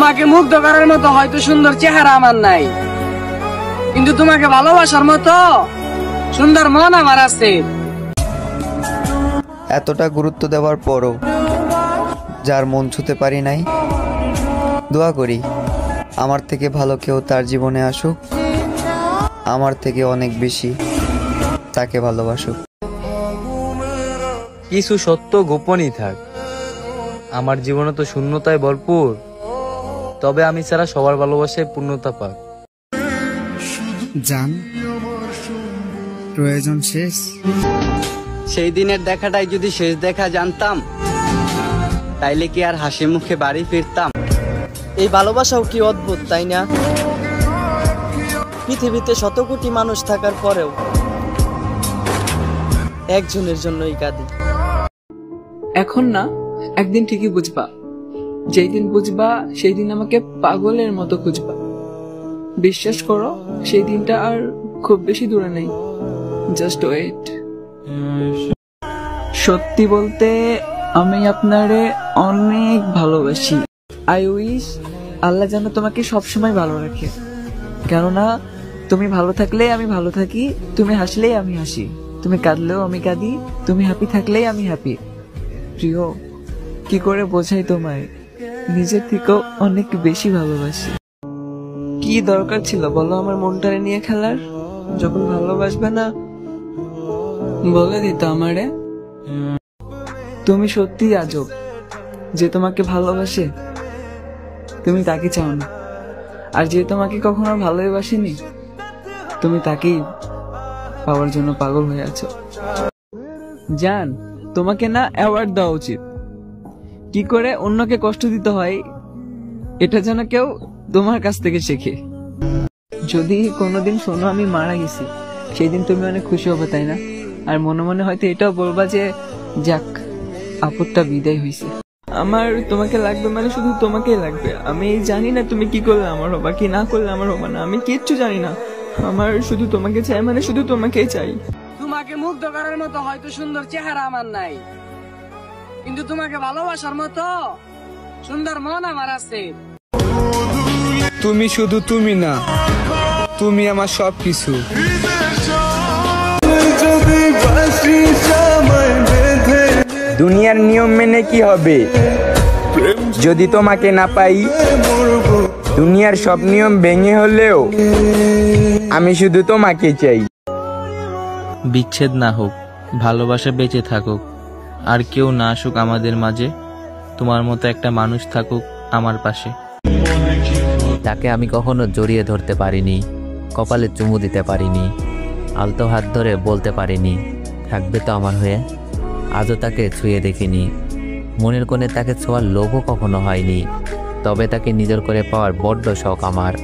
তোমাকে মুগ্ধ করার মতো হয়তো সুন্দর চেহারা আমার নাই, কিন্তু তোমাকে ভালোবাসার মতো সুন্দর মন আমার আছে। এতটা গুরুত্ব দেওয়ার পরও যার মন ছুঁতে পারি নাই, দোয়া করি আমার থেকে ভালো কেউ তার জীবনে আসুক, আমার থেকে অনেক বেশি তাকে ভালোবাসুক। কিছু সত্য গোপনই থাক, আমার জীবনে তো শূন্যতায় ভরপুর, তবে আমি ছাড়া সবার ভালোবাসায় পূর্ণতা পাক। জান, প্রয়োজন শেষ। সেই দিনের দেখাটাই যদি শেষ দেখা জানতাম, তাইলে কি আর হাসি মুখে বাড়ি ফিরতাম? এই ভালোবাসাও কি অদ্ভুত, তাই না? পৃথিবীতে শত কোটি মানুষ থাকার পরেও একজনের জন্যই কাঁদি। এখন না, একদিন ঠিকই বুঝবা। যেই দিন বুঝবা সেই দিন আমাকে পাগলের মতো খুঁজবা। বিশ্বাস করো, সেই দিনটা আর খুব বেশি দূরে নেই। Just wait. সত্যি বলতে আমি আপনারে অনেক ভালোবাসি। আই উইশ আল্লাহ যেন তোমাকে সবসময় ভালো রাখে, কেননা তুমি ভালো থাকলে আমি ভালো থাকি, তুমি হাসলেই আমি হাসি, তুমি কাঁদলেও আমি কাঁদি, তুমি হ্যাপি থাকলেই আমি হ্যাপি। প্রিয়, কি করে বোঝাই তোমায়, নিজের থেকেও অনেক বেশি ভালোবাসি। কি দরকার ছিল বলো আমার মনটারে নিয়ে খেলার? যখন ভালোবাসবে না বলে দিত আমারে। তুমি সত্যি আজব, যে তোমাকে ভালোবাসে তুমি তাকে চাও না, আর যে তোমাকে কখনো ভালোবাসেনি তুমি তাকেই পাওয়ার জন্য পাগল হয়ে আছো। জান, তোমাকে না অ্যাওয়ার্ড দেওয়া উচিত। কি করে অন্যকে কষ্ট দিতে হয় এটা যেন কেউ তোমার কাছ থেকে শেখে। যদি কোনোদিন শোনো আমি মারা গেছি, সেই দিন তুমি অনেক খুশি হবে, তাই না? আর মনে মনে হয়তো এটাও বলবা যে যাক, আপদটা বিদায় হয়েছে। আমার তোমাকে লাগবে মানে শুধু তোমাকেই লাগবে। আমি জানি না তুমি কি করলে আমার হবা, কি না করলে আমার হবা না, আমি কিচ্ছু জানি না। আমার শুধু তোমাকে চাই, মানে শুধু তোমাকেই চাই। তোমাকে মুগ্ধ করার মতো হয়তো সুন্দর চেহারা আমার নাই, কিন্তু তোমাকে ভালোবাসার মতো সুন্দর মন আমার আছে। তুমি শুধু তুমি না, তুমি আমার সবকিছু। দুনিয়ার নিয়ম মেনে কি হবে যদি তোমাকে না পাই? দুনিয়ার সব নিয়ম ভেঙে হলেও আমি শুধু তোমাকে চাই। বিচ্ছেদ না হোক, ভালোবাসা বেঁচে থাকুক, আর কেউ না আসুক আমাদের মাঝে, তোমার মতো একটা মানুষ থাকুক আমার পাশে। তাকে আমি কখনো জড়িয়ে ধরতে পারিনি, কপালে চুমু দিতে পারিনি, আলতো হাত ধরে বলতে পারিনি থাকবে তো আমার হয়ে। আজও তাকে ছুঁয়ে দেখিনি, মনের কোণে তাকে ছোঁয়ার লোভও কখনো হয়নি, তবে তাকে নিজের করে পাওয়ার বড্ড শখ আমার।